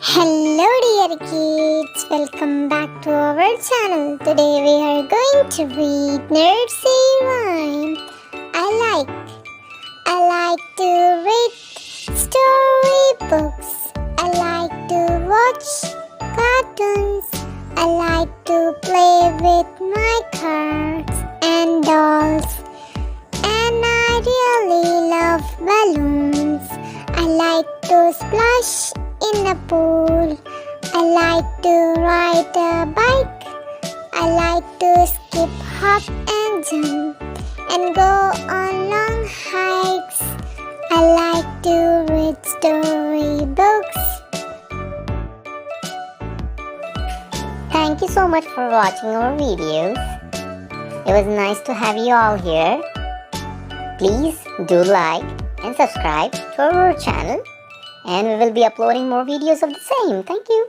Hello dear kids, welcome back to our channel. Today we are going to read Nursery Rhymes. I like to read storybooks. I like to watch cartoons. I like to play with my cards and dolls. And I really love balloons. I like to splash in a pool. I like to ride a bike. I like to skip, hop and jump and go on long hikes. I like to read storybooks. Thank you so much for watching our videos. It was nice to have you all here. Please do like and subscribe to our channel, and we will be uploading more videos of the same. Thank you.